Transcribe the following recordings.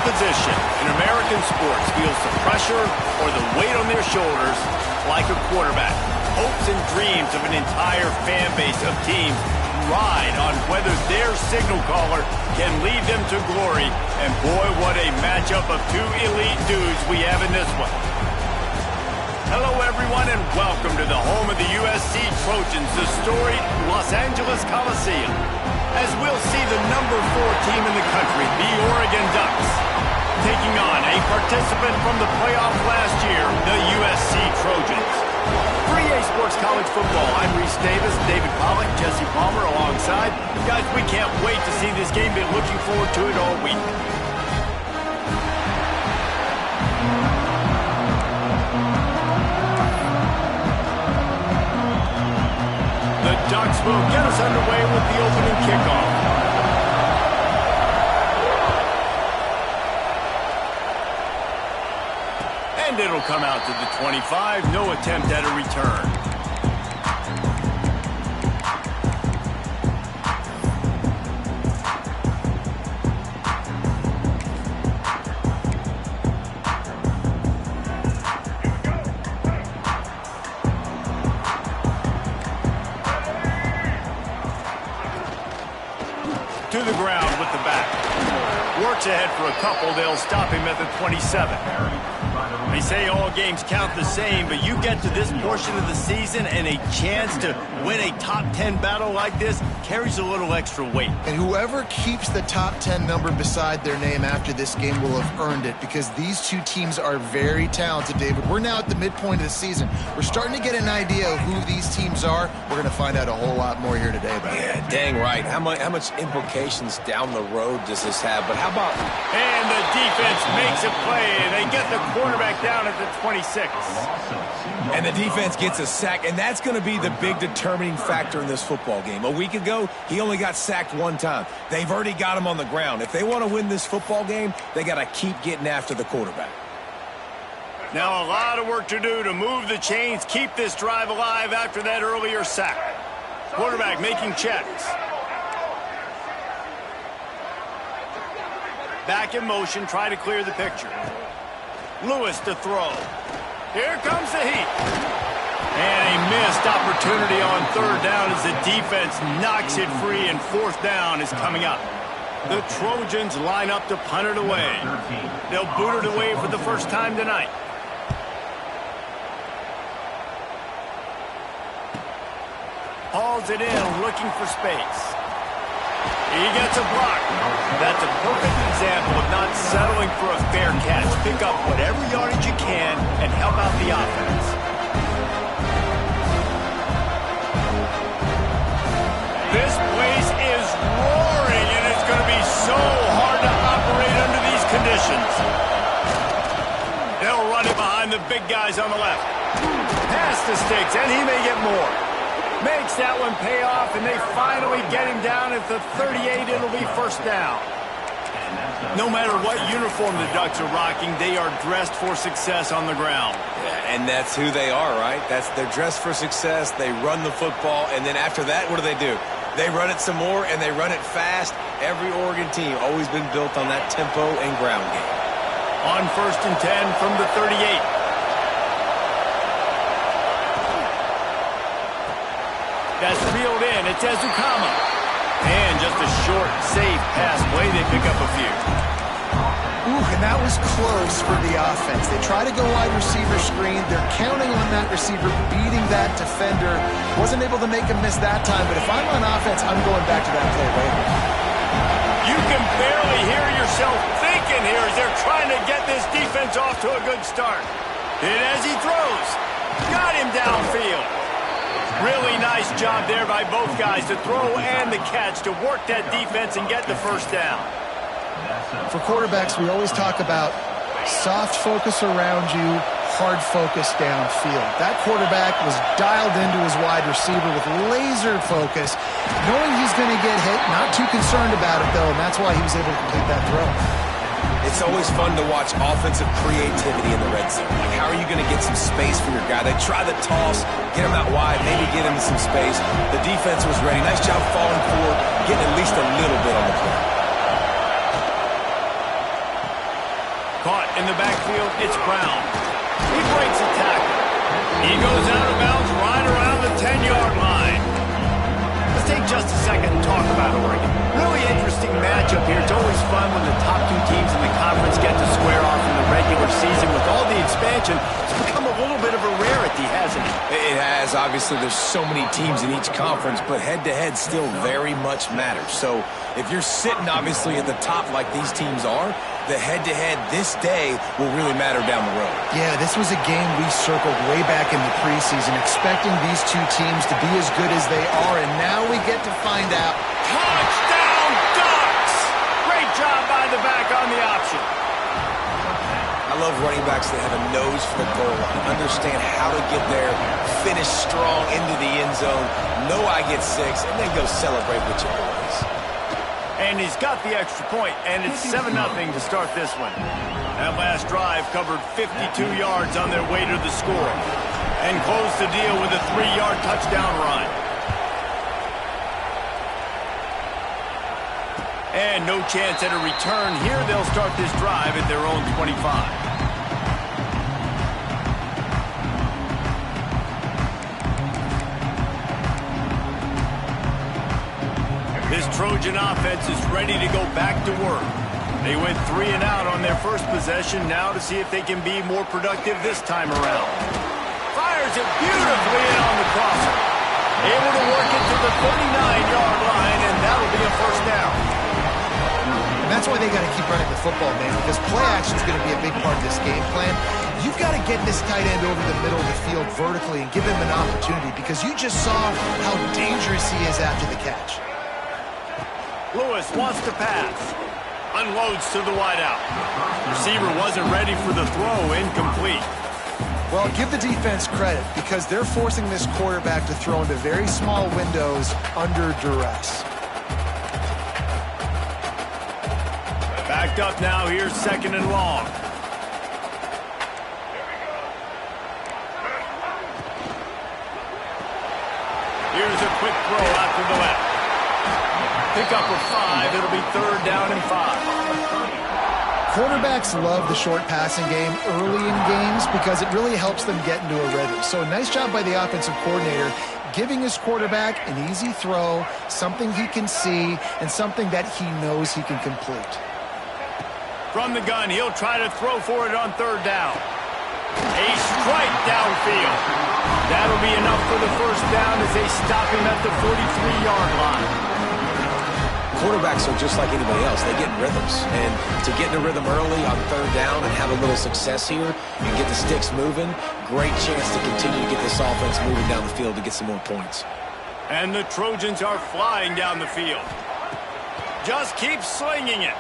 position in American sports feels the pressure or the weight on their shoulders like a quarterback. Hopes and dreams of an entire fan base of teams ride on whether their signal caller can lead them to glory. And boy, what a matchup of two elite dudes we have in this one. Hello, everyone, and welcome to the home of the USC Trojans, the storied Los Angeles Coliseum, as we'll see the number 4 team in the country, the Oregon Ducks, taking on a participant from the playoff last year, the USC Trojans. For EA Sports College Football, I'm Reese Davis, David Pollack, Jesse Palmer alongside. Guys, we can't wait to see this game. Been looking forward to it all week. The Ducks will get us underway with the opening kickoff. And it'll come out to the 25. No attempt at a return. To the ground with the back. Works ahead for a couple. They'll stop him at the 27. They say all games count the same, but you get to this portion of the season and a chance to win a top 10 battle like this carries a little extra weight. And whoever keeps the top 10 number beside their name after this game will have earned it, because these two teams are very talented, David. We're now at the midpoint of the season. We're starting to get an idea of who these teams are. We're going to find out a whole lot more here today about it. Yeah, dang right. How much implications down the road does this have? But how about... And the defense makes a play. They get the quarterback down at the 26. And the defense gets a sack, and that's going to be the big determining factor in this football game. A week ago, he only got sacked 1 time. They've already got him on the ground. If they want to win this football game, they got to keep getting after the quarterback. Now a lot of work to do to move the chains, keep this drive alive after that earlier sack. Quarterback making checks. Back in motion, try to clear the picture. Lewis to throw. Here comes the heat. And a missed opportunity on 3rd down as the defense knocks it free, and 4th down is coming up. The Trojans line up to punt it away. They'll boot it away for the first time tonight. Hauls it in, looking for space. He gets a block. That's a perfect example of not settling for a fair catch. Pick up whatever yardage you can and help out the offense. This place is roaring, and it's going to be so hard to operate under these conditions. They'll run it behind the big guys on the left. Pass the sticks, and he may get more. Makes that one pay off, and they finally get him down at the 38. It'll be 1st down. No matter what uniform the Ducks are rocking, they are dressed for success on the ground. Yeah, and that's who they are, right? They're dressed for success. They run the football, and then after that, what do? They run it some more, and they run it fast. Every Oregon team always been built on that tempo and ground game. On 1st and 10 from the 38. That's reeled in. It's Ezukama. And just a short, safe pass play. They pick up a few. Ooh, and that was close for the offense. They try to go wide receiver screen. They're counting on that receiver beating that defender. Wasn't able to make him miss that time, but if I'm on offense, I'm going back to that play later. You can barely hear yourself thinking here as they're trying to get this defense off to a good start. And as he throws, got him downfield. Really nice job there by both guys to throw and the catch to work that defense and get the 1st down. For quarterbacks, we always talk about soft focus around you, hard focus downfield. That quarterback was dialed into his wide receiver with laser focus, knowing he's going to get hit, not too concerned about it, though, and that's why he was able to complete that throw. It's always fun to watch offensive creativity in the red zone. Like, how are you going to get some space for your guy? They try the toss, get him out wide, maybe get him some space. The defense was ready. Nice job falling forward, getting at least a little bit on the play. Caught in the backfield, it's Brown. He breaks a tackle. He goes out of bounds right around the 10-yard line. Let's take just a second and talk about Oregon. Really interesting matchup here. It's always fun when the top two teams in the conference get to square off in the regular season. With all the expansion, it's become a little bit of a rarity, hasn't it? It has. Obviously, there's so many teams in each conference, but head-to-head still very much matters. So if you're sitting, obviously, at the top like these teams are, the head-to-head this day will really matter down the road. Yeah, this was a game we circled way back in the preseason, expecting these two teams to be as good as they are, and now we get to find out. Touchdown, Ducks! Great job by the back on the option. I love running backs that have a nose for the goal line, understand how to get there, finish strong into the end zone, know I get 6, and then go celebrate with your boys. And he's got the extra point, and it's 7-0 to start this one. That last drive covered 52 yards on their way to the score and closed the deal with a 3-yard touchdown run. And no chance at a return here. They'll start this drive at their own 25. This Trojan offense is ready to go back to work. They went 3 and out on their first possession, now to see if they can be more productive this time around. Fires it beautifully in on the crosser. Able to work it to the 39-yard line, and that'll be a first down. And that's why they got to keep running the football, man, because play action is going to be a big part of this game plan. You've got to get this tight end over the middle of the field vertically and give him an opportunity, because you just saw how dangerous he is after the catch. Lewis wants to pass. Unloads to the wideout. Receiver wasn't ready for the throw. Incomplete. Well, give the defense credit because they're forcing this quarterback to throw into very small windows under duress. Backed up now. Here's 2nd and long. Here's a quick throw out to the left. Pick up of 5. It'll be 3rd down and 5. Quarterbacks love the short passing game early in games because it really helps them get into a rhythm. So nice job by the offensive coordinator giving his quarterback an easy throw, something he can see, and something that he knows he can complete. From the gun, he'll try to throw for it on 3rd down. A strike downfield. That'll be enough for the first down as they stop him at the 43-yard line. Quarterbacks are just like anybody else. They get in rhythms. And to get in a rhythm early on 3rd down and have a little success here and get the sticks moving, great chance to continue to get this offense moving down the field to get some more points. And the Trojans are flying down the field. Just keep slinging it.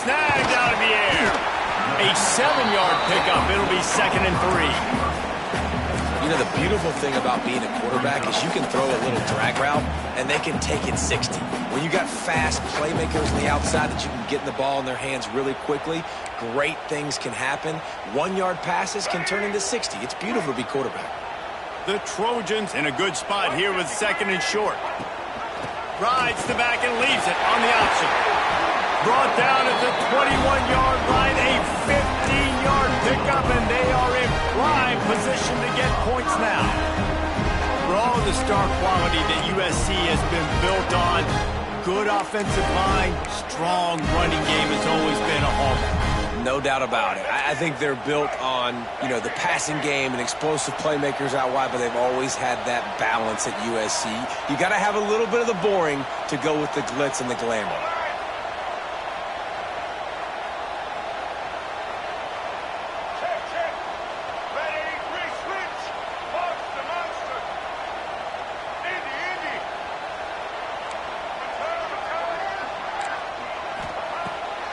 Snagged out of the air. A 7-yard pickup. It'll be 2nd and 3. You know, the beautiful thing about being a quarterback is you can throw a little drag route, and they can take it 60. When you got fast playmakers on the outside that you can get the ball in their hands really quickly, great things can happen. 1-yard passes can turn into 60. It's beautiful to be quarterback. The Trojans in a good spot here with 2nd and short. Rides the back and leaves it on the option. Brought down at the 21-yard line, a 15-yard pickup, and they are in prime position to get points now. For all the star quality that USC has been built on, good offensive line, strong running game has always been a hallmark. No doubt about it. I think they're built on, the passing game and explosive playmakers out wide, but they've always had that balance at USC. You got to have a little bit of the boring to go with the glitz and the glamour.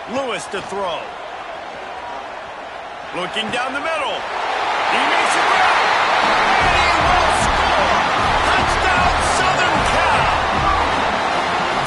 Lewis to throw. Looking down the middle. He makes it grab. And he will score. Touchdown, Southern Cal.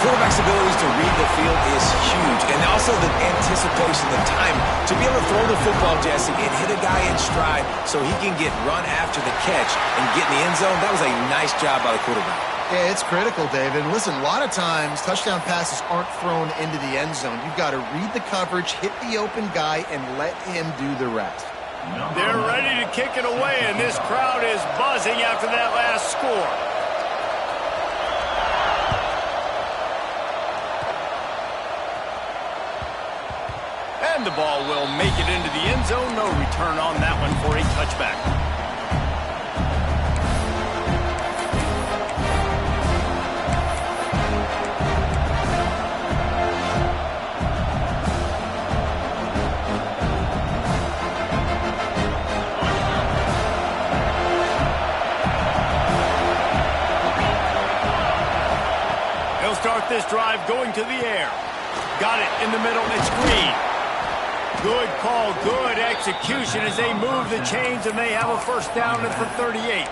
Quarterback's ability is to read the field is huge. And also the anticipation, the time to be able to throw the football, Jesse, and hit a guy in stride so he can get run after the catch and get in the end zone. That was a nice job by the quarterback. Yeah, it's critical, David. And listen, a lot of times touchdown passes aren't thrown into the end zone. You've got to read the coverage, hit the open guy, and let him do the rest. They're ready to kick it away, and this crowd is buzzing after that last score. And the ball will make it into the end zone. No return on that one for a touchback. Start this drive going to the air. Got it in the middle. It's Green. Good call, good execution as they move the chains, and they have a first down at the 38.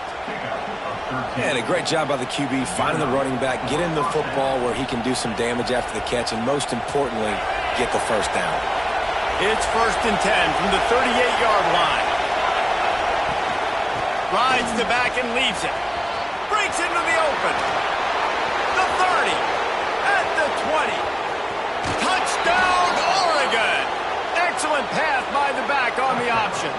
And a great job by the QB finding the running back, getting the football where he can do some damage after the catch, and most importantly, get the first down. It's 1st and 10 from the 38-yard line. Rides the back and leaves it. Breaks into the open. The 30. At the 20. Touchdown, Oregon! Excellent pass by the back on the option.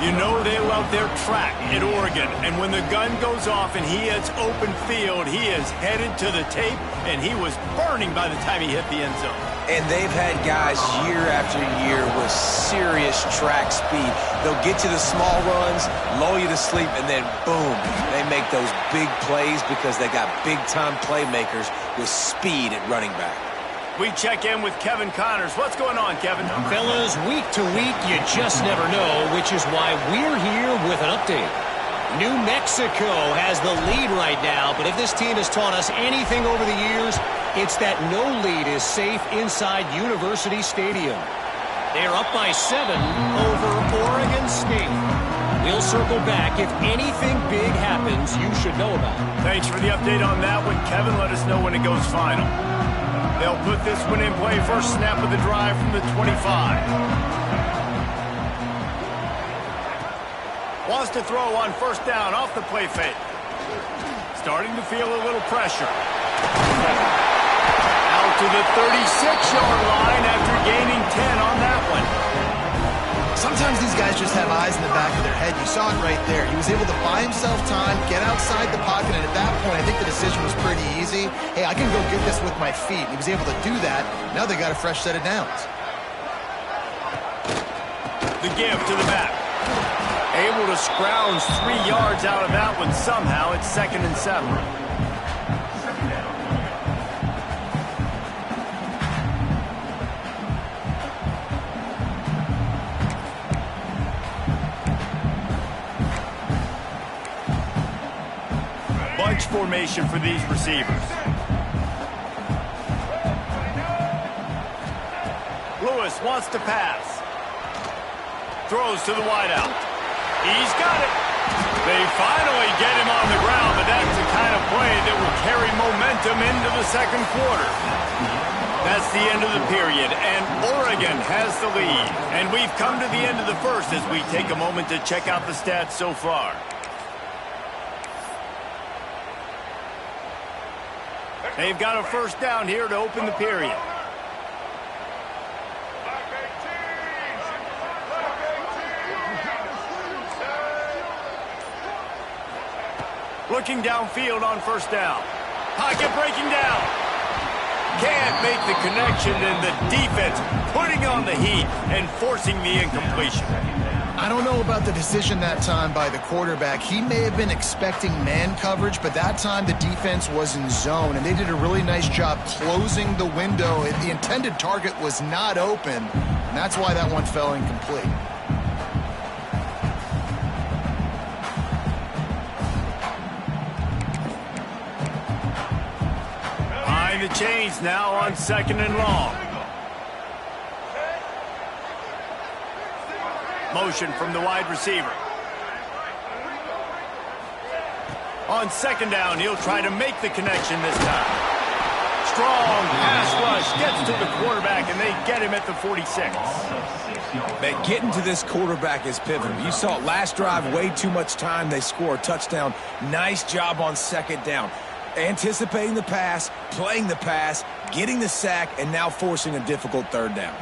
You know they love their track at Oregon, and when the gun goes off and he hits open field, he is headed to the tape, and he was burning by the time he hit the end zone. And they've had guys year after year with serious track speed. They'll get you the small runs, lull you to sleep, and then boom, they make those big plays because they got big-time playmakers with speed at running back. We check in with Kevin Connors. What's going on, Kevin? Fellas, week to week, you just never know, which is why we're here with an update. New Mexico has the lead right now, but if this team has taught us anything over the years, it's that no lead is safe inside University Stadium. They're up by 7 over Oregon State. We'll circle back. If anything big happens, you should know about it. Thanks for the update on that one, Kevin. Let us know when it goes final. They'll put this one in play. First snap of the drive from the 25. Wants to throw on first down off the play fake. Starting to feel a little pressure. Out to the 36-yard line after gaining 10 on that one. Sometimes these guys just have eyes in the back of their head. You saw it right there. He was able to buy himself time, get outside the pocket, and at that point, I think the decision was pretty easy. Hey, I can go get this with my feet. He was able to do that. Now they got a fresh set of downs. The give to the back. Able to scrounge 3 yards out of that one somehow. It's 2nd and 7. Bunch formation for these receivers. Lewis wants to pass. Throws to the wideout. He's got it. They finally get him on the ground, but that's the kind of play that will carry momentum into the second quarter. That's the end of the period, and Oregon has the lead. And we've come to the end of the first as we take a moment to check out the stats so far. They've got a first down here to open the period. Looking downfield on first down. Pocket breaking down. Can't make the connection, and the defense putting on the heat and forcing the incompletion. I don't know about the decision that time by the quarterback. He may have been expecting man coverage, but that time the defense was in zone, and they did a really nice job closing the window. The intended target was not open, and that's why that one fell incomplete. The chains now on 2nd and long. Motion from the wide receiver. On 2nd down, he'll try to make the connection this time. Strong pass rush gets to the quarterback, and they get him at the 46. Man, getting to this quarterback is pivotal. You saw it last drive, way too much time. They score a touchdown. Nice job on second down. Anticipating the pass, playing the pass, getting the sack, and now forcing a difficult third down.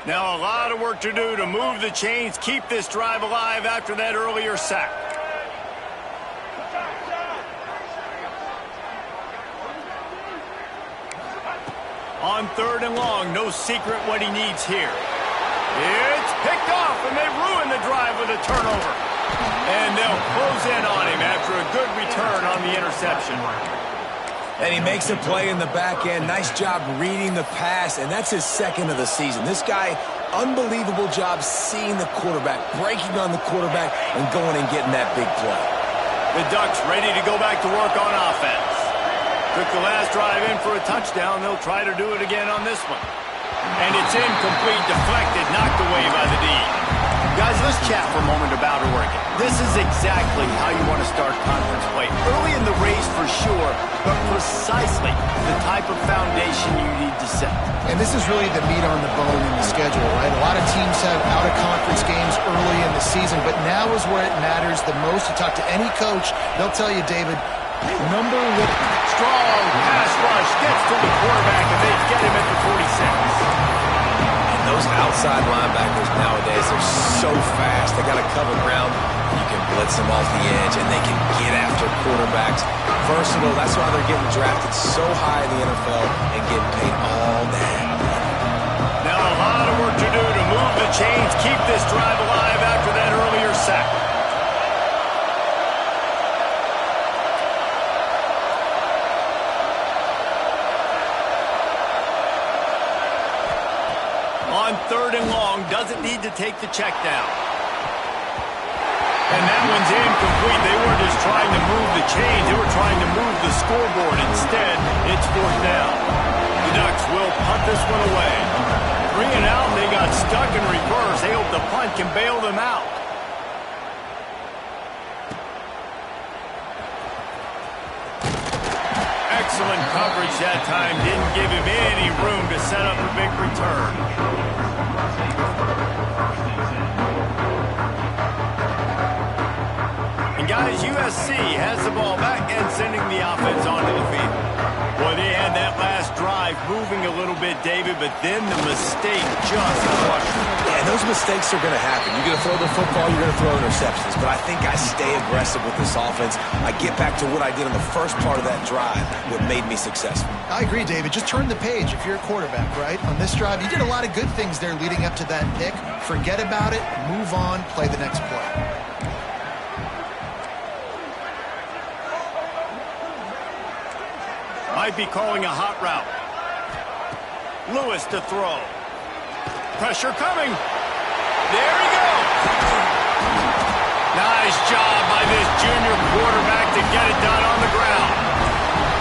Now a lot of work to do to move the chains, keep this drive alive after that earlier sack. On 3rd and long, no secret what he needs here. It's picked off, and they ruin the drive with a turnover. And they'll close in on him after a good return on the interception. And he makes a play in the back end. Nice job reading the pass, and that's his second of the season. This guy, unbelievable job seeing the quarterback, breaking on the quarterback, and going and getting that big play. The Ducks ready to go back to work on offense. Took the last drive in for a touchdown. They'll try to do it again on this one. And it's incomplete, deflected, knocked away by the D. Guys, let's chat for a moment about Oregon. This is exactly how you want to start conference play. Early in the race for sure, but precisely the type of foundation you need to set. And this is really the meat on the bone in the schedule, right? A lot of teams have out-of-conference games early in the season, but now is where it matters the most. You talk to any coach, they'll tell you, David, number one. Strong pass rush gets to the quarterback, and they get him at the 46. Those outside linebackers nowadays are so fast. They got to cover ground. You can blitz them off the edge, and they can get after quarterbacks. Versatile. That's why they're getting drafted so high in the NFL and getting paid all that. Now a lot of work to do to move the chains, keep this drive alive after that earlier sack. On 3rd and long, doesn't need to take the check down. And that one's incomplete. They weren't just trying to move the chains, they were trying to move the scoreboard. Instead, it's 4th down. The Ducks will punt this one away. 3 and out, they got stuck in reverse. They hope the punt can bail them out. Excellent coverage that time. Didn't give him any room to set up a big return. And guys, USC has the ball back and sending the offense onto the field. Boy, they had that last drive moving a little bit, David, but then the mistake just crushed them. Yeah, those mistakes are going to happen. You're going to throw the football, you're going to throw interceptions. But I think I stay aggressive with this offense. I get back to what I did on the first part of that drive, what made me successful. I agree, David. Just turn the page if you're a quarterback, right? On this drive, you did a lot of good things there leading up to that pick. Forget about it, move on, play the next play. Might be calling a hot route. Lewis to throw. Pressure coming. There he goes. Nice job by this junior quarterback to get it done on the ground.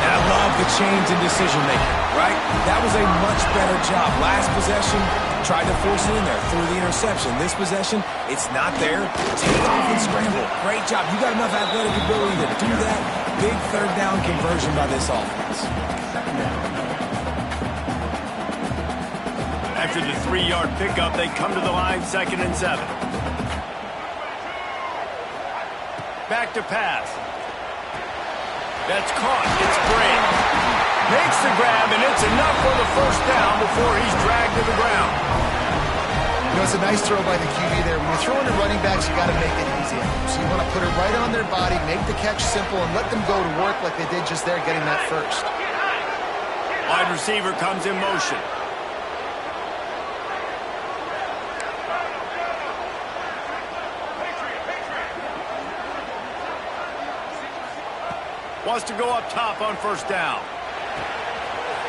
And I love the change in decision-making, right? That was a much better job. Last possession, tried to force it in there, threw the interception. This possession, it's not there. Take it off and scramble. Great job. You got enough athletic ability to do that. Big 3rd down conversion by this offense. After the 3-yard pickup, they come to the line, 2nd and 7. Back to pass. That's caught. It's Gray. Makes the grab, and it's enough for the 1st down before he's dragged to the ground. You know, it's a nice throw by the QB there. When you're throwing to running backs, you got to make it easy. So you want to put it right on their body, make the catch simple, and let them go to work like they did just there, getting that first. Wide receiver comes in motion. Wants to go up top on 1st down.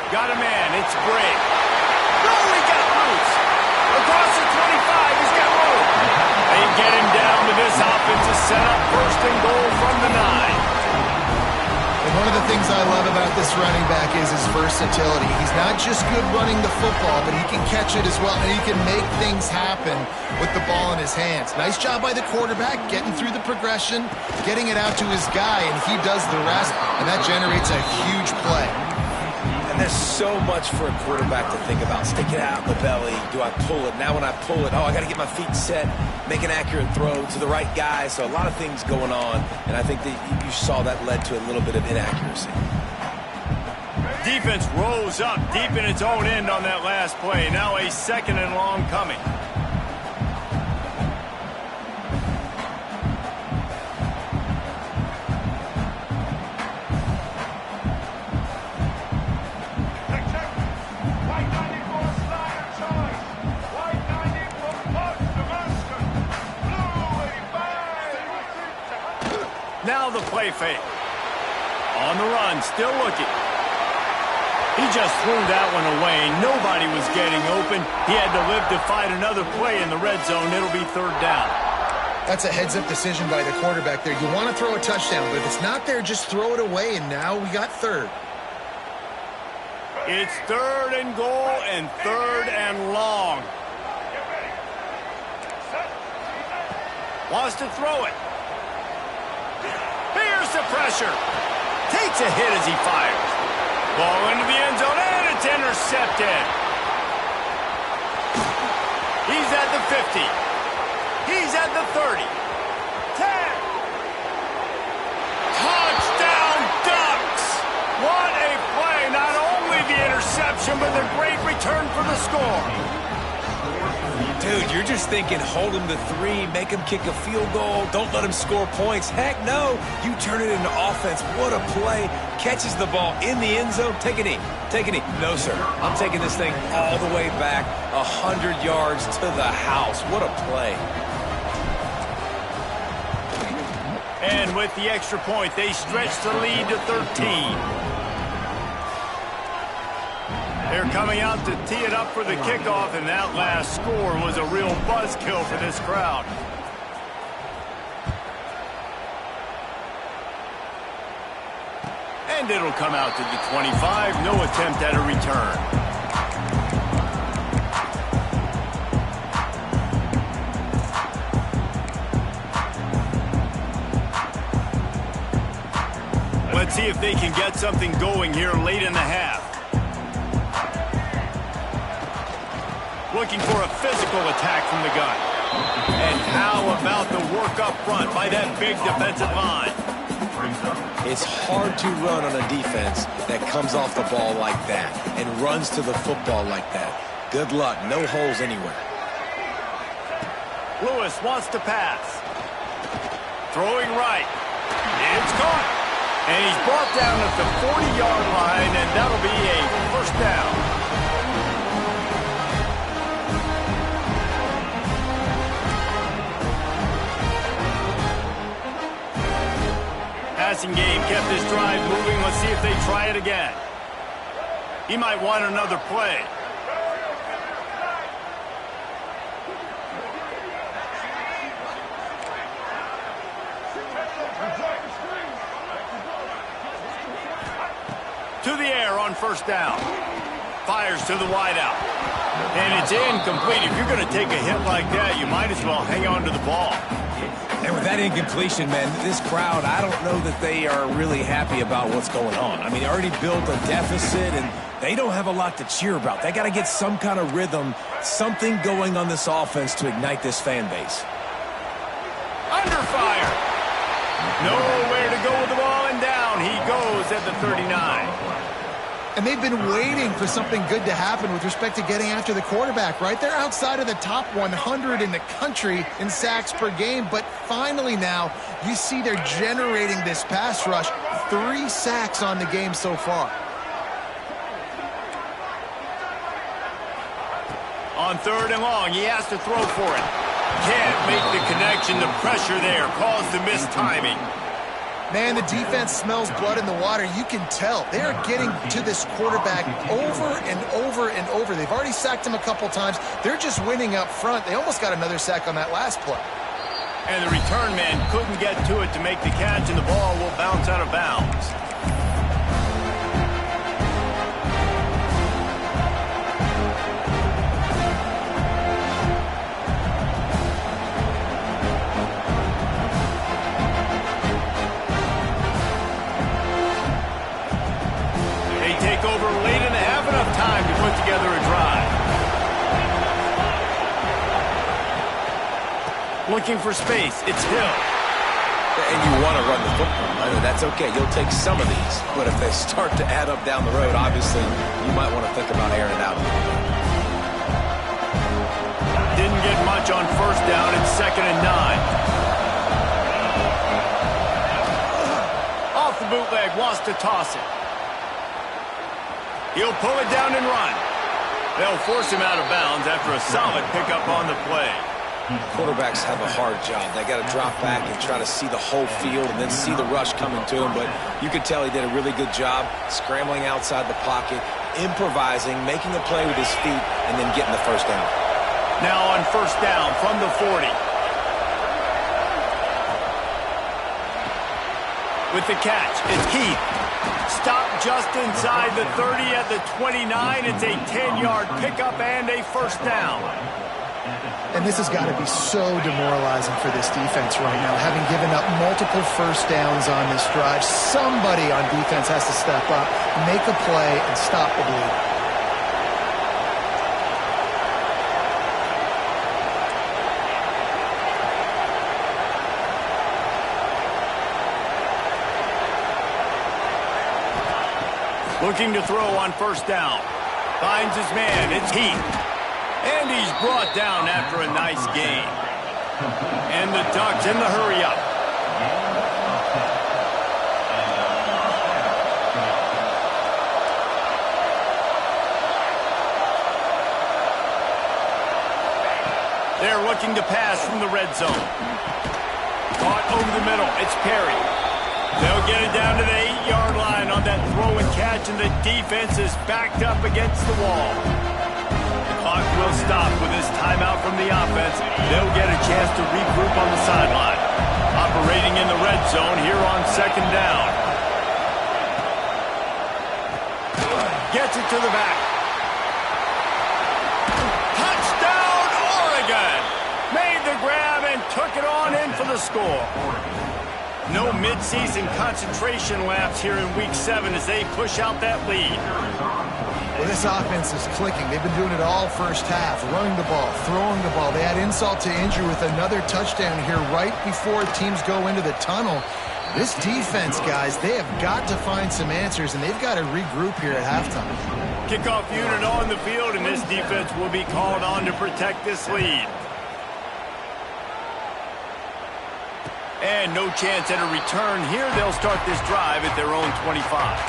Got a man. It's Bray. Oh, he got loose. Across the 25, he's got room. They get him down to this offensive setup. 1st and goal from the 9. And one of the things I love about this running back is his versatility. He's not just good running the football, but he can catch it as well, and he can make things happen with the ball in his hands. Nice job by the quarterback, getting through the progression, getting it out to his guy, and he does the rest, and that generates a huge play. And there's so much for a quarterback to think about. Stick it out in the belly. Do I pull it? Now when I pull it, I got to get my feet set, make an accurate throw to the right guy. So a lot of things going on, and I think that you saw that led to a little bit of inaccuracy. Defense rose up deep in its own end on that last play. Now a 2nd and long coming. Now the play fake. On the run, still looking. He just threw that one away. Nobody was getting open. He had to live to fight another play in the red zone. It'll be 3rd down. That's a heads-up decision by the quarterback there. You want to throw a touchdown, but if it's not there, just throw it away, and now we got 3rd. It's 3rd and goal and 3rd and long. Wants to throw it. Here's the pressure. Takes a hit as he fires. Ball into the end zone, and it's intercepted. He's at the 50. He's at the 30. 10. Touchdown Ducks! What a play. Not only the interception, but the great return for the score. Dude, you're just thinking, hold him to 3, make him kick a field goal, don't let him score points. Heck no, you turn it into offense. What a play. Catches the ball in the end zone. Take a knee. Take a knee. No, sir. I'm taking this thing all the way back 100 yards to the house. What a play. And with the extra point, they stretch the lead to 13. They're coming out to tee it up for the kickoff, and that last score was a real buzzkill for this crowd. And it'll come out to the 25. No attempt at a return. Let's see if they can get something going here late in the half. Looking for a physical attack from the gun. And how about the work up front by that big defensive line? It's hard to run on a defense that comes off the ball like that and runs to the football like that. Good luck. No holes anywhere. Lewis wants to pass. Throwing right. It's caught. And he's brought down at the 40-yard line, and that'll be a 1st down. Passing game kept this drive moving. Let's see if they try it again. He might want another play. To the air on 1st down. Fires to the wideout. And it's incomplete. If you're going to take a hit like that, you might as well hang on to the ball. And with that incompletion, man, this crowd, I don't know that they are really happy about what's going on. I mean, they already built a deficit, and they don't have a lot to cheer about. They got to get some kind of rhythm, something going on this offense to ignite this fan base. Under fire. Nowhere to go with the ball, and down he goes at the 39. And they've been waiting for something good to happen with respect to getting after the quarterback, right? They're outside of the top 100 in the country in sacks per game, but finally now you see they're generating this pass rush. 3 sacks on the game so far. On 3rd and long, he has to throw for it. Can't make the connection. The pressure there caused the missed timing. Man, the defense smells blood in the water. You can tell. They are getting to this quarterback over and over and over. They've already sacked him a couple times. They're just winning up front. They almost got another sack on that last play. And the return man couldn't get to it to make the catch, and the ball will bounce out of bounds. Looking for space. It's Hill. And you want to run the football. I mean, that's okay. You'll take some of these. But if they start to add up down the road, obviously, you might want to think about airing it out. Didn't get much on first down. It's 2nd and 9. Off the bootleg, wants to toss it. He'll pull it down and run. They'll force him out of bounds after a solid pickup on the play. Quarterbacks have a hard job. They got to drop back and try to see the whole field and then see the rush coming to him. But you could tell he did a really good job scrambling outside the pocket, improvising, making a play with his feet, and then getting the first down. Now on first down from the 40. With the catch, it's Heath. Stopped just inside the 30 at the 29. It's a 10-yard pickup and a first down. And this has got to be so demoralizing for this defense right now, having given up multiple first downs on this drive. Somebody on defense has to step up, make a play, and stop the bleed. Looking to throw on first down. Finds his man. It's Heath. And he's brought down after a nice gain. And the Ducks in the hurry-up. They're looking to pass from the red zone. Caught over the middle. It's Perry. They'll get it down to the 8-yard line on that throw and catch, and the defense is backed up against the wall. Clock will stop with this timeout from the offense. They'll get a chance to regroup on the sideline. Operating in the red zone here on second down. Gets it to the back. Touchdown, Oregon! Made the grab and took it on in for the score. No midseason concentration laps here in Week 7 as they push out that lead. Well, this offense is clicking. They've been doing it all first half, running the ball, throwing the ball. They add insult to injury with another touchdown here right before teams go into the tunnel. This defense, guys, they have got to find some answers, and they've got to regroup here at halftime. Kickoff unit on the field, and this defense will be called on to protect this lead. And no chance at a return here. They'll start this drive at their own 25.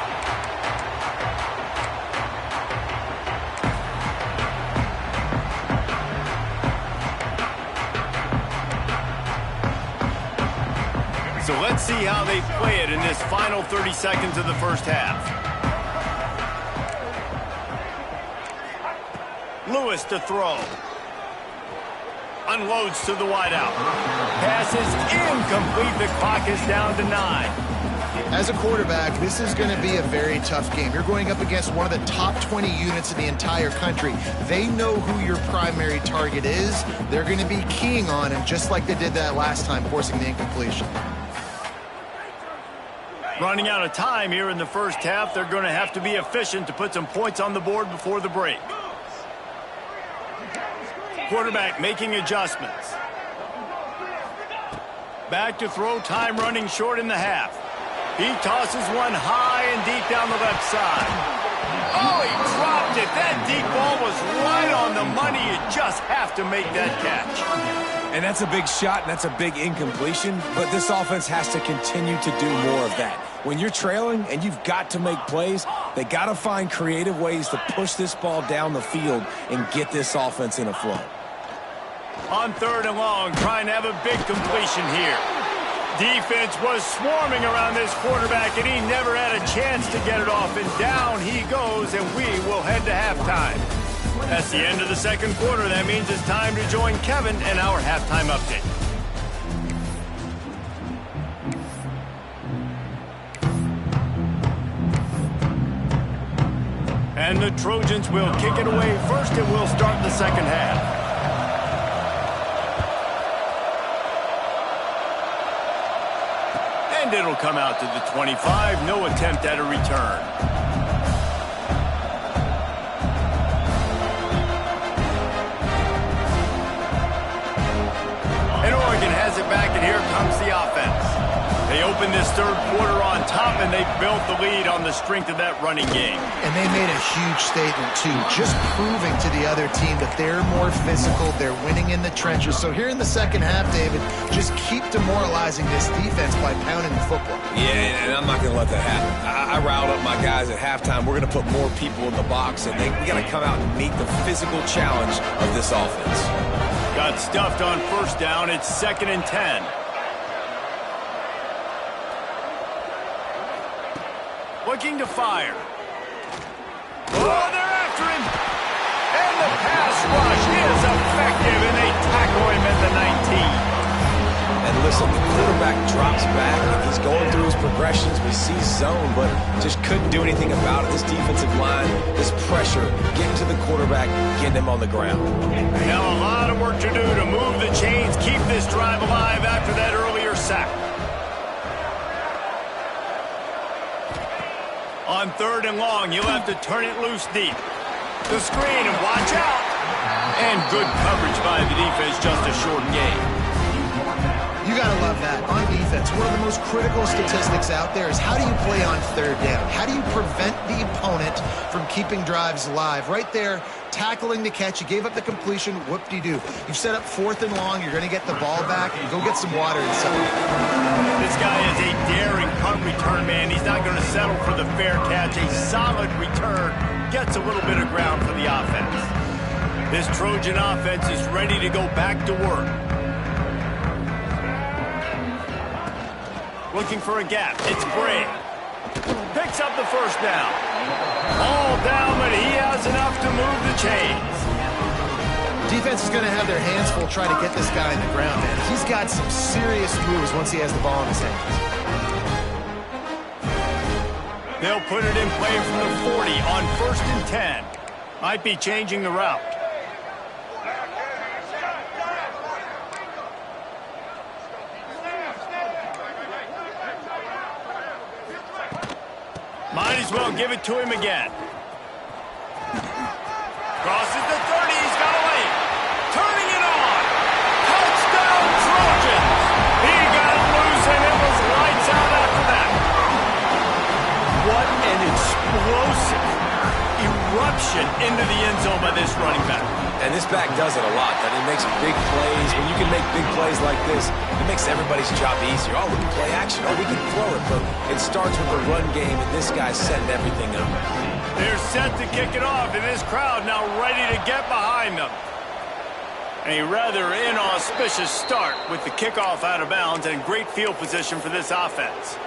So let's see how they play it in this final 30 seconds of the first half. Lewis to throw. Unloads to the wideout. Pass is incomplete. The clock is down to 9. As a quarterback, this is going to be a very tough game. You're going up against one of the top 20 units in the entire country. They know who your primary target is. They're going to be keying on him just like they did that last time, forcing the incompletion. Running out of time here in the first half. They're going to have to be efficient to put some points on the board before the break. Quarterback making adjustments. Back to throw, time running short in the half. He tosses one high and deep down the left side. Oh, he dropped it. That deep ball was right on the money. You just have to make that catch. And that's a big shot, and that's a big incompletion, but this offense has to continue to do more of that. When you're trailing and you've got to make plays, they got to find creative ways to push this ball down the field and get this offense in a flow. On third and long, trying to have a big completion here. Defense was swarming around this quarterback, and he never had a chance to get it off. And down he goes, and we will head to halftime. That's the end of the second quarter. That means it's time to join Kevin and our halftime update. And the Trojans will kick it away first, and we'll start the second half. And it'll come out to the 25. No attempt at a return. An opened this third quarter on top, and they built the lead on the strength of that running game. And they made a huge statement, too, just proving to the other team that they're more physical, they're winning in the trenches. So here in the second half, David, just keep demoralizing this defense by pounding the football. Yeah, and I'm not going to let that happen. I riled up my guys at halftime. We're going to put more people in the box, and we got to come out and meet the physical challenge of this offense. Got stuffed on first down. It's 2nd and 10. Looking to fire. Oh, they're after him. And the pass rush is effective, and they tackle him at the 19. And listen, the quarterback drops back, and he's going through his progressions. We see zone, but just couldn't do anything about it. This defensive line, this pressure, getting to the quarterback, getting him on the ground. Now a lot of work to do to move the chains, keep this drive alive after that earlier sack. On 3rd and long, you'll have to turn it loose deep. The screen, and watch out. And good coverage by the defense, just a short gain. You got to love that. On defense, one of the most critical statistics out there is how do you play on 3rd down? How do you prevent the opponent from keeping drives alive? Right there, tackling the catch. You gave up the completion. Whoop-de-doo. You've set up 4th and long. You're going to get the ball back. Go get some water inside. This guy is a daring punt return man. He's not going to settle for the fair catch. A solid return gets a little bit of ground for the offense. This Trojan offense is ready to go back to work. Looking for a gap. It's Bray. Picks up the first down. All down, but he has enough to move the chains. Defense is going to have their hands full trying to get this guy in the ground, man. He's got some serious moves once he has the ball in his hands. They'll put it in play from the 40 on 1st and 10. Might be changing the route. Might as well give it to him again. Crosses the 30. He's got away. Turning it on. Touchdown, Trojans. He got it loose, and it was lights out after that. What an explosive eruption into the end zone by this running back. And this back does it a lot. That he makes big plays. When you can make big plays like this, it makes everybody's job easier. Oh, we can play action. Oh, we can throw it. But it starts with the run game, and this guy's setting everything up. They're set to kick it off, and this crowd now ready to get behind them. A rather inauspicious start with the kickoff out of bounds and great field position for this offense.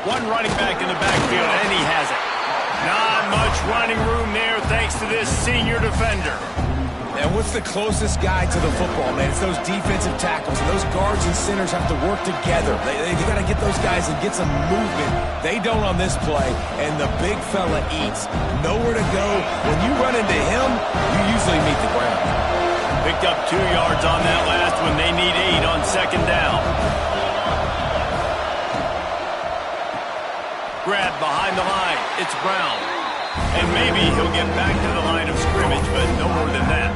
One running back in the backfield, and he has it. Not much running room there thanks to this senior defender. And what's the closest guy to the football, man? It's those defensive tackles. And those guards and centers have to work together. They got to get those guys and get some movement. They don't on this play, and the big fella eats. Nowhere to go. When you run into him, you usually meet the ground. Picked up 2 yards on that last one. They need 8 on 2nd down. Grab behind the line. It's Brown. And maybe he'll get back to the line of scrimmage, but no more than that.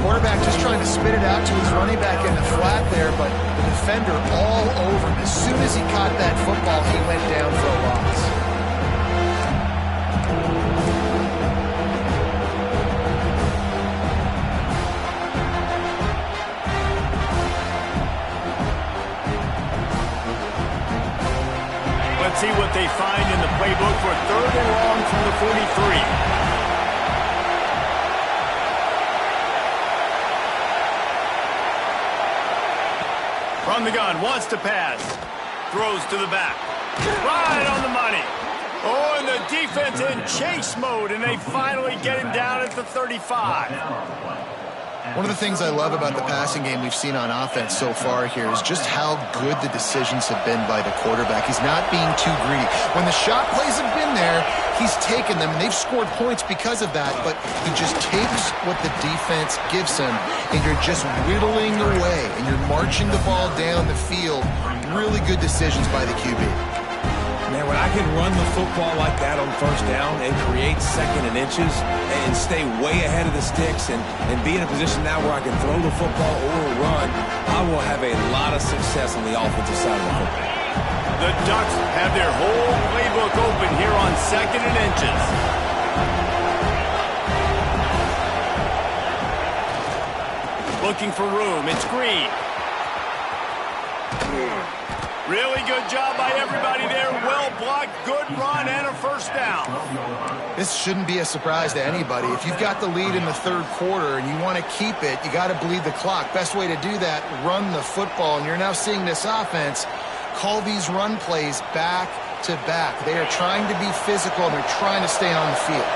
Quarterback just trying to spit it out to his running back in the flat there, but the defender all over him. As soon as he caught that football, he went down for a loss. Let's see what they find in the playbook for 3rd and long from the 43. From the gun, wants to pass. Throws to the back. Right on the money. Oh, and the defense in chase mode, and they finally get him down at the 35. One of the things I love about the passing game we've seen on offense so far here is just how good the decisions have been by the quarterback. He's not being too greedy. When the shot plays have been there, he's taken them, and they've scored points because of that, but he just takes what the defense gives him, and you're just whittling away, and you're marching the ball down the field. Really good decisions by the QB. Man, when I can run the football like that on first down and create second and inches and stay way ahead of the sticks and be in a position now where I can throw the football or run, I will have a lot of success on the offensive side of the football. The Ducks have their whole playbook open here on second and inches. Looking for room. It's Green. Really good job by everybody there. Well blocked, good run, and a first down. This shouldn't be a surprise to anybody. If you've got the lead in the third quarter and you want to keep it, you got to bleed the clock. Best way to do that, run the football. And you're now seeing this offense call these run plays back to back. They are trying to be physical, and they're trying to stay on the field.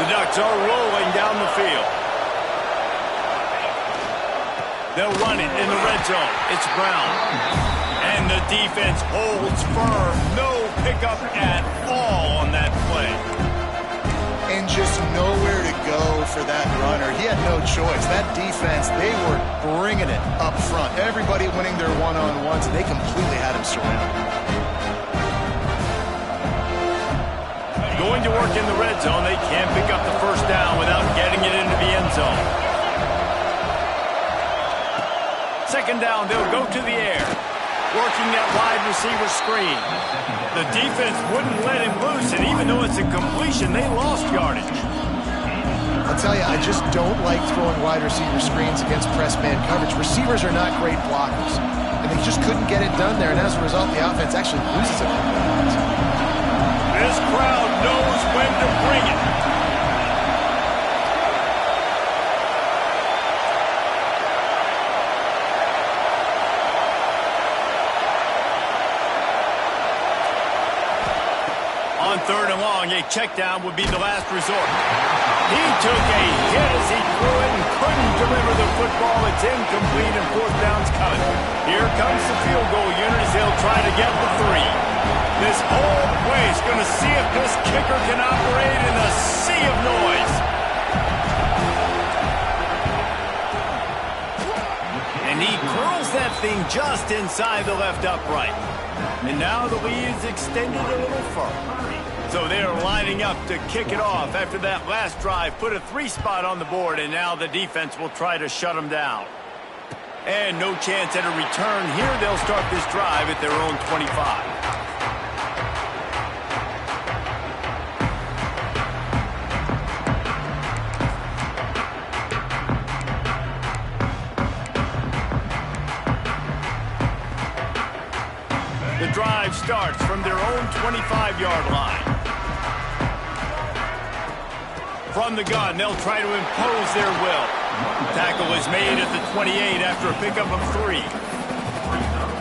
The Ducks are rolling down the field. They'll run it in the red zone. It's Brown. And the defense holds firm. No pickup at all on that play. And just nowhere to go for that runner. He had no choice. That defense, they were bringing it up front. Everybody winning their one-on-ones, and they completely had him surrounded. Going to work in the red zone. They can't pick up the first down without getting it into the end zone. Second down, they'll go to the air. Working that wide receiver screen. The defense wouldn't let him loose, and even though it's a completion, they lost yardage. I'll tell you, I just don't like throwing wide receiver screens against press man coverage. Receivers are not great blockers, and they just couldn't get it done there, and as a result, the offense actually loses it. This crowd knows when to bring it. Third and long, a check down would be the last resort. He took a hit as he threw it and couldn't deliver the football. It's incomplete and fourth down's coming. Here comes the field goal unit as they'll try to get the three. This whole place going to see if this kicker can operate in a sea of noise. And he curls that thing just inside the left upright. And now the lead is extended a little further. So they're lining up to kick it off after that last drive. Put a 3 spot on the board, and now the defense will try to shut them down. And no chance at a return here. They'll start this drive at their own 25. The drive starts from their own 25-yard line. From the gun, they'll try to impose their will. Tackle is made at the 28 after a pickup of 3.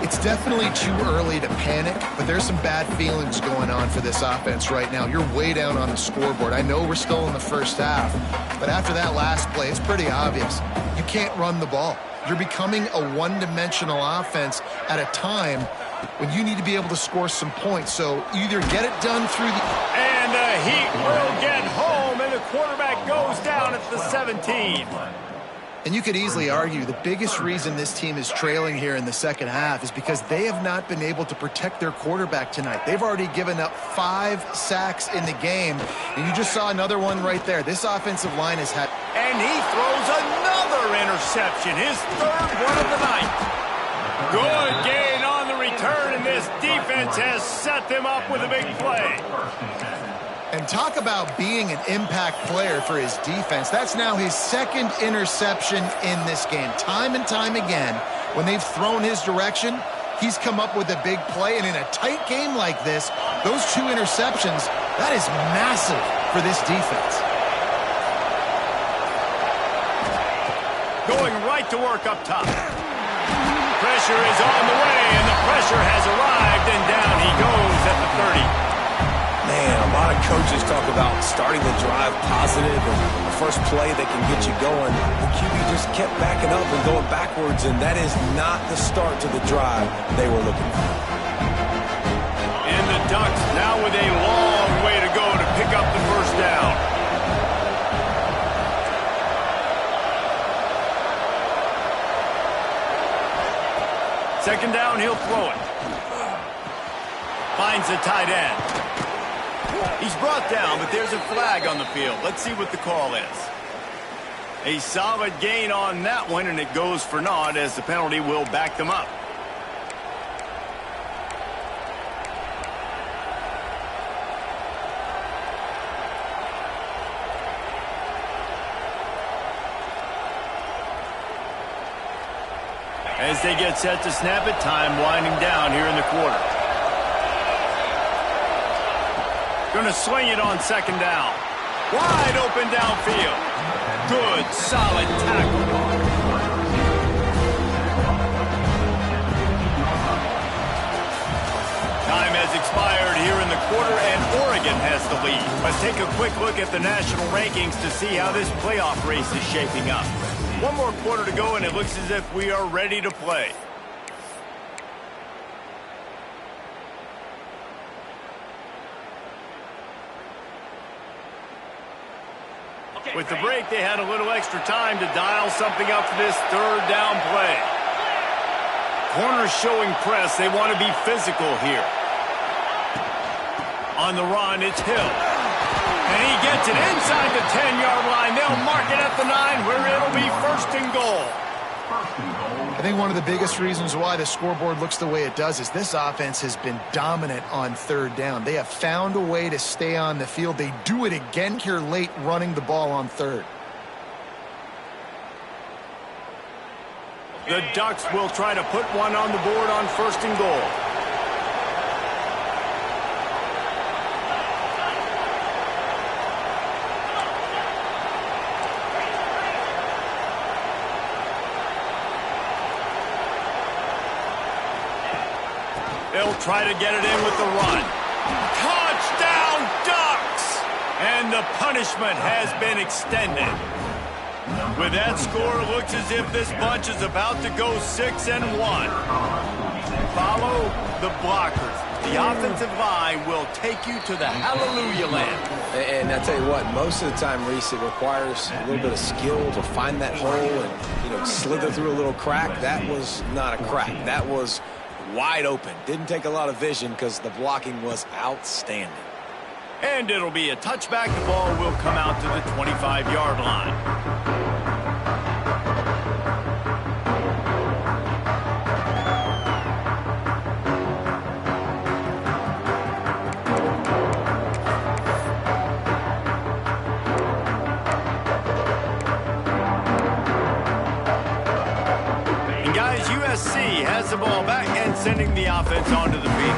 It's definitely too early to panic, but there's some bad feelings going on for this offense right now. You're way down on the scoreboard. I know we're still in the first half, but after that last play, it's pretty obvious. You can't run the ball. You're becoming a one-dimensional offense at a time when you need to be able to score some points. So either get it done through the... And the Heat will get home, and the quarterback goes down at the 17. And you could easily argue the biggest reason this team is trailing here in the second half is because they have not been able to protect their quarterback tonight. They've already given up 5 sacks in the game, and you just saw another one right there. This offensive line has had... And he throws another interception, his 3rd one of the night. Good gain on the return, and this defense has set them up with a big play. And talk about being an impact player for his defense. That's now his 2nd interception in this game. Time and time again, when they've thrown his direction, he's come up with a big play. And in a tight game like this, those 2 interceptions, that is massive for this defense. Going right to work up top. Pressure is on the way, and the pressure has arrived, and down he goes at the 30. Man, a lot of coaches talk about starting the drive positive and the first play that can get you going. The QB just kept backing up and going backwards, and that is not the start to the drive they were looking for. And the Ducks now with a long way to go to pick up the first down. Second down, he'll throw it. Finds the tight end. He's brought down, but there's a flag on the field. Let's see what the call is. A solid gain on that one, and it goes for naught as the penalty will back them up. As they get set to snap it, time winding down here in the quarter. Going to swing it on second down. Wide open downfield. Good, solid tackle. Time has expired here in the quarter, and Oregon has the lead. Let's take a quick look at the national rankings to see how this playoff race is shaping up. One more quarter to go, and it looks as if we are ready to play. With the break, they had a little extra time to dial something up for this third down play. Corners showing press. They want to be physical here. On the run, it's Hill. And he gets it inside the 10-yard line. They'll mark it at the 9 where it'll be first and goal. I think one of the biggest reasons why the scoreboard looks the way it does is this offense has been dominant on third down. They have found a way to stay on the field. They do it again here late, running the ball on third. The Ducks will try to put one on the board on first and goal. They'll try to get it in with the run. Touchdown, Ducks! And the punishment has been extended. With that score, it looks as if this bunch is about to go 6-1. Follow the blockers. The offensive line will take you to the hallelujah land. And I tell you what, most of the time, Reese, it requires a little bit of skill to find that hole and, slither through a little crack. That was not a crack. That was wide open. Didn't take a lot of vision because the blocking was outstanding. And it'll be a touchback. The ball will come out to the 25-yard line. USC has the ball back and sending the offense onto the field.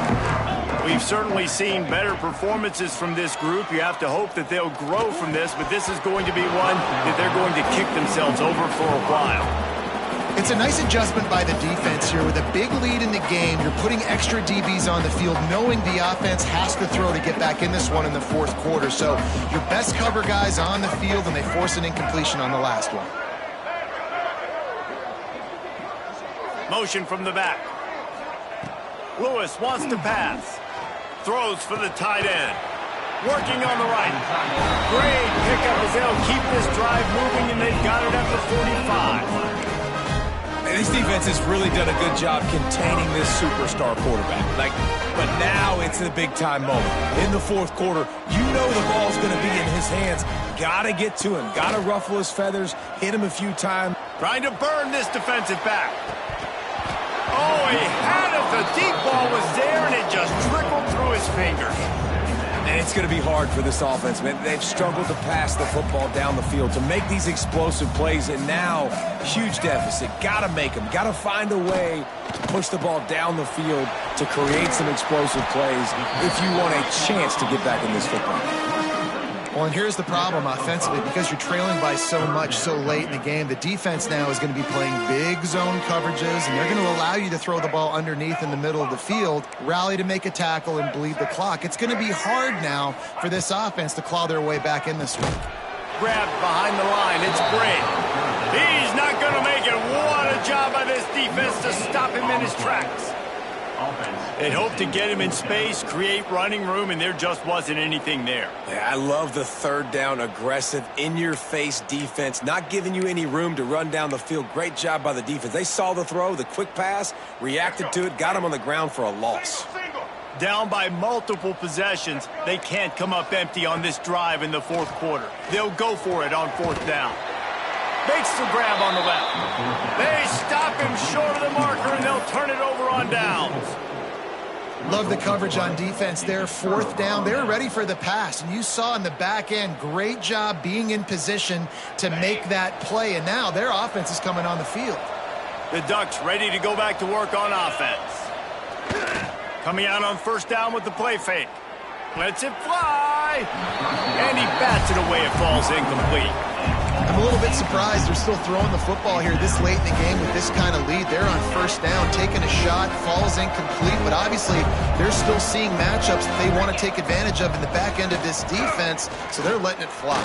We've certainly seen better performances from this group. You have to hope that they'll grow from this, but this is going to be one that they're going to kick themselves over for a while. It's a nice adjustment by the defense here. With a big lead in the game, you're putting extra DBs on the field, knowing the offense has to throw to get back in this one in the fourth quarter. So your best cover guys on the field, and they force an incompletion on the last one. Motion from the back. Lewis wants to pass. Throws for the tight end. Working on the right. Great pickup as they'll keep this drive moving, and they've got it at the 45. And this defense has really done a good job containing this superstar quarterback. But now it's a big-time moment. In the fourth quarter, you know the ball's going to be in his hands. Got to get to him. Got to ruffle his feathers. Hit him a few times. Trying to burn this defensive back. Oh, he had it. The deep ball was there, and it just trickled through his fingers. And it's going to be hard for this offense, man. They've struggled to pass the football down the field, to make these explosive plays, and now, huge deficit. Got to make them. Got to find a way to push the ball down the field to create some explosive plays if you want a chance to get back in this football game. Well, and here's the problem offensively. Because you're trailing by so much so late in the game, the defense now is going to be playing big zone coverages, and they're going to allow you to throw the ball underneath in the middle of the field, rally to make a tackle, and bleed the clock. It's going to be hard now for this offense to claw their way back in this one. Grabbed behind the line. It's great. He's not going to make it. What a job by this defense to stop him in his tracks. They hoped to get him in space, create running room, and there just wasn't anything there. Yeah, I love the third down, aggressive, in-your-face defense, not giving you any room to run down the field. Great job by the defense. They saw the throw, the quick pass, reacted to it, got him on the ground for a loss. Down by multiple possessions, they can't come up empty on this drive in the fourth quarter. They'll go for it on fourth down. Makes the grab on the left. They stop him short of the marker, and they'll turn it over on downs. Love the coverage on defense there. Fourth down, they're ready for the pass. And you saw in the back end, great job being in position to make that play. And now their offense is coming on the field. The Ducks ready to go back to work on offense. Coming out on first down with the play fake. Lets it fly. And he bats it away. It falls incomplete. I'm a little bit surprised they're still throwing the football here this late in the game with this kind of lead. They're on first down, taking a shot, falls incomplete, but obviously they're still seeing matchups that they want to take advantage of in the back end of this defense, so they're letting it fly.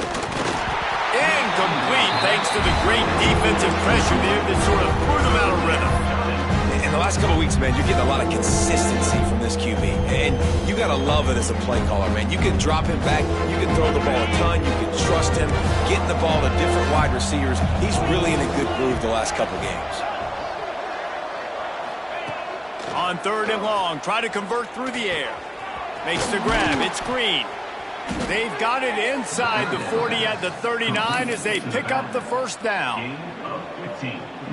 Incomplete thanks to the great defensive pressure there that sort of threw them out of rhythm. In the last couple of weeks, man, you're getting a lot of consistency from this QB. And you got to love it as a play caller, man. You can drop him back. You can throw the ball a ton. You can trust him. Getting the ball to different wide receivers. He's really in a good groove the last couple games. On third and long, try to convert through the air. Makes the grab. It's Green. They've got it inside the 40 at the 39 as they pick up the first down.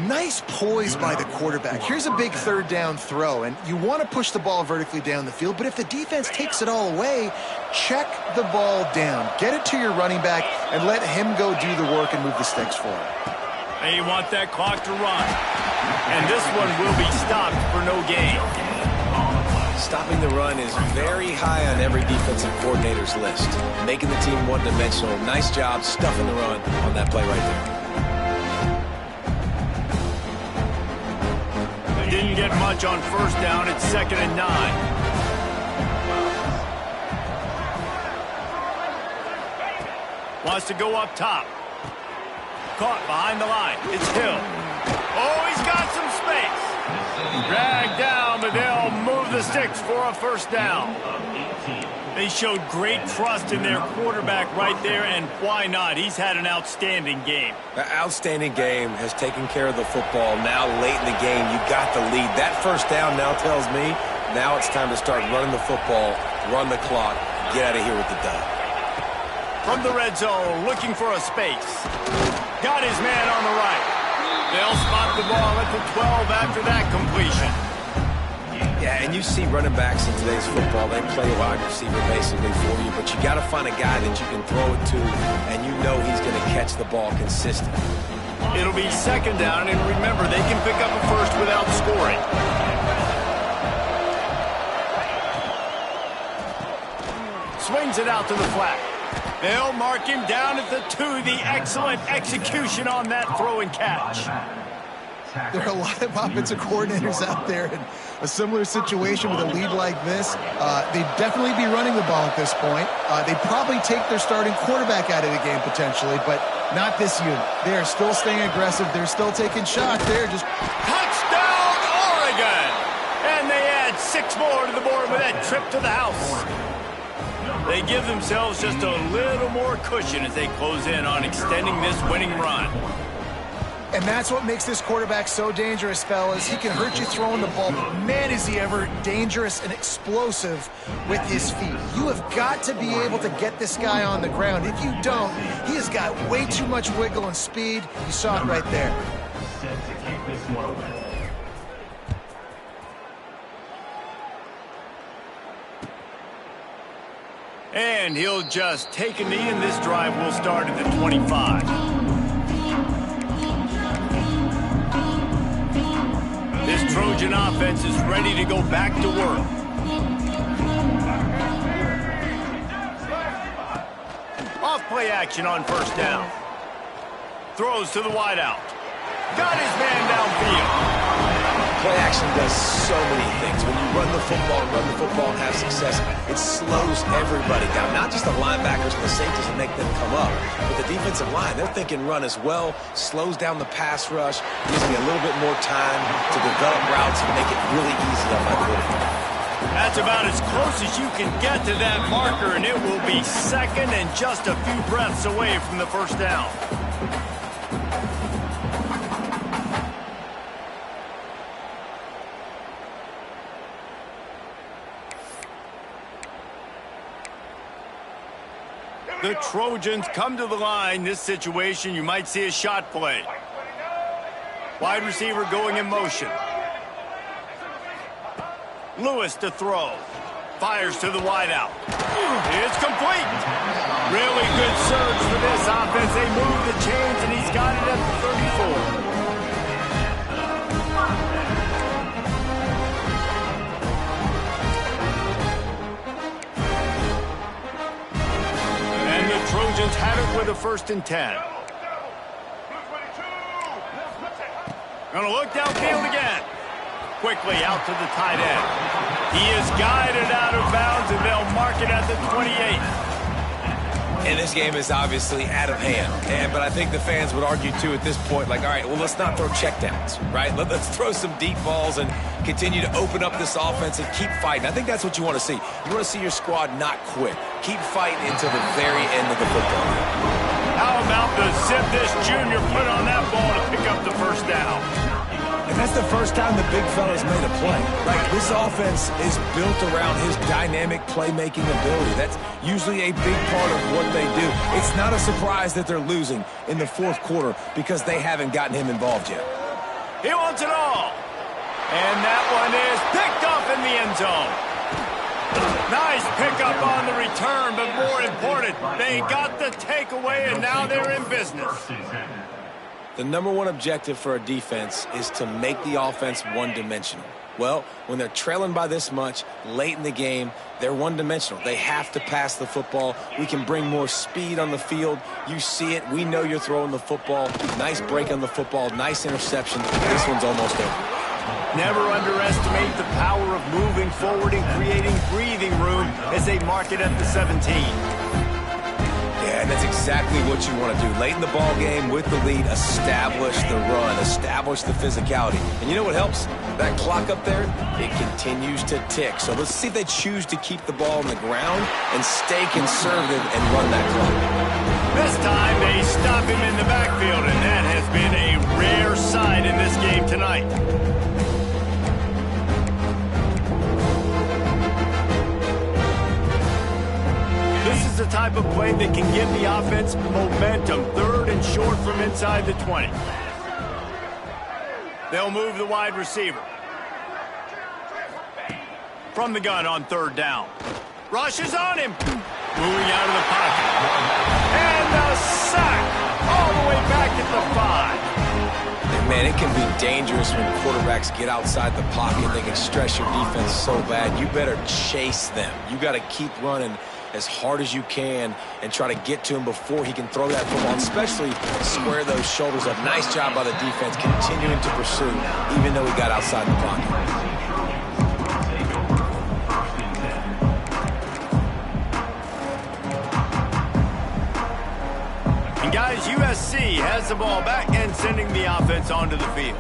Nice poise by the quarterback. Here's a big third down throw, and you want to push the ball vertically down the field, but if the defense takes it all away, check the ball down. Get it to your running back and let him go do the work and move the sticks for him. They want that clock to run. And this one will be stopped for no gain. Stopping the run is very high on every defensive coordinator's list. Making the team one-dimensional. Nice job stuffing the run on that play right there. Didn't get much on first down. It's 2nd and 9. Wants to go up top. Caught behind the line. It's Hill. Oh, he's got some space. Dragged down, but they'll move the sticks for a first down. They showed great trust in their quarterback right there, and why not? He's had an outstanding game. The outstanding game has taken care of the football. Now late in the game, you got the lead. That first down now tells me now it's time to start running the football, run the clock, get out of here with the dub. From the red zone, looking for a space. Got his man on the right. They'll spot the ball at the 12 after that completion. Yeah, and you see running backs in today's football, they play wide receiver basically for you, but you got to find a guy that you can throw it to, and you know he's going to catch the ball consistently. It'll be 2nd down, and remember, they can pick up a first without scoring. Swings it out to the flat. They'll mark him down at the 2. The excellent execution on that throw and catch. There are a lot of offensive coordinators out there in a similar situation with a lead like this. They'd definitely be running the ball at this point. They'd probably take their starting quarterback out of the game potentially, but not this unit. They are still staying aggressive. They're still taking shots. They're just... Touchdown, Oregon! And they add 6 more to the board with that trip to the house. They give themselves just a little more cushion as they close in on extending this winning run. And that's what makes this quarterback so dangerous, fellas. He can hurt you throwing the ball, but man, is he ever dangerous and explosive with his feet. You have got to be able to get this guy on the ground. If you don't, he has got way too much wiggle and speed. You saw it right there. And he'll just take a knee, and this drive will start at the 25. This Trojan offense is ready to go back to work. Off play action on first down. Throws to the wideout. Got his man downfield. Play action does so many things. When you run the football and have success, it slows everybody down. Not just the linebackers and the safeties and make them come up, but the defensive line, they're thinking run as well, slows down the pass rush, gives me a little bit more time to develop routes and make it really easy on my quarterback. That's about as close as you can get to that marker, and it will be second and just a few breaths away from the first down. The Trojans come to the line. This situation, you might see a shot play. Wide receiver going in motion. Lewis to throw. Fires to the wideout. It's complete. Really good surge for this offense. They move the chains, and he's got it at the 34. Trojans have it with a 1st and 10. Gonna look downfield again. Quickly out to the tight end. He is guided out of bounds, and they'll mark it at the 28. And this game is obviously out of hand. But I think the fans would argue, too, at this point, like, all right, well, let's not throw checkdowns, right? Let's throw some deep balls and continue to open up this offense and keep fighting. I think that's what you want to see. You want to see your squad not quit. Keep fighting until the very end of the football game. How about the zip this junior put on that ball to pick up the first down? And that's the first time the big fella's made a play. Like, this offense is built around his dynamic playmaking ability. That's usually a big part of what they do. It's not a surprise that they're losing in the 4th quarter because they haven't gotten him involved yet. He wants it all. And that one is picked off in the end zone. Nice pickup on the return, but more important, they got the takeaway, and now they're in business. The number one objective for a defense is to make the offense one-dimensional. Well, when they're trailing by this much, late in the game, they're one-dimensional. They have to pass the football. We can bring more speed on the field. You see it. We know you're throwing the football. Nice break on the football. Nice interception. This one's almost over. Never underestimate the power of moving forward and creating breathing room as they mark it at the 17. Yeah, and that's exactly what you want to do. Late in the ball game with the lead, establish the run, establish the physicality. And you know what helps? That clock up there, it continues to tick. So let's see if they choose to keep the ball on the ground and stay conservative and run that clock. This time they stop him in the backfield, and that has been a rare sight in this game tonight. This is the type of play that can give the offense momentum. 3rd and short from inside the 20. They'll move the wide receiver. From the gun on 3rd down. Rushes on him. Moving out of the pocket. And a sack all the way back at the 5. And man, it can be dangerous when quarterbacks get outside the pocket. They can stress your defense so bad. You better chase them. You got to keep running as hard as you can and try to get to him before he can throw that football, especially square those shoulders up. Nice job by the defense continuing to pursue, even though he got outside the pocket. And guys, USC has the ball back and sending the offense onto the field.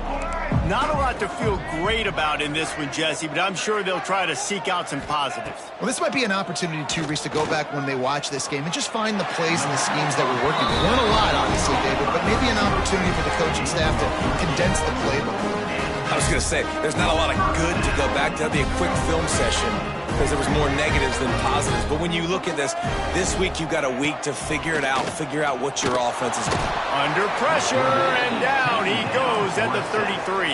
Not a lot to feel great about in this one, Jesse, but I'm sure they'll try to seek out some positives. Well, this might be an opportunity, too, Reese, to go back when they watch this game and just find the plays and the schemes that were working. There weren't a lot, obviously, David, but maybe an opportunity for the coaching staff to condense the playbook. I was going to say, there's not a lot of good to go back to. That'd be a quick film session because there was more negatives than positives. But when you look at this week you've got a week to figure it out, figure out what your offense is. Under pressure, and down he goes at the 33.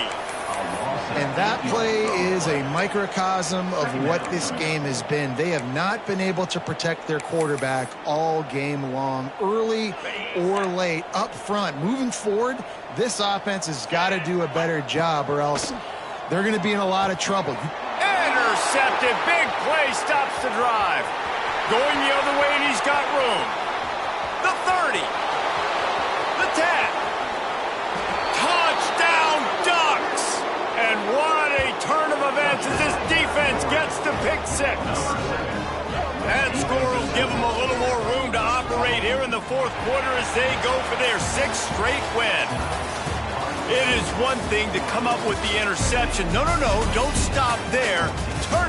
And that play is a microcosm of what this game has been. They have not been able to protect their quarterback all game long, early or late, up front. Moving forward, this offense has got to do a better job or else they're going to be in a lot of trouble. Intercepted. Big play stops the drive. Going the other way, and he's got room. The 30. The 10. Touchdown Ducks! And what a turn of events as this defense gets to pick 6. That score will give them a little more room to operate here in the fourth quarter as they go for their 6th straight win. It is one thing to come up with the interception. No, don't stop there. Turn it.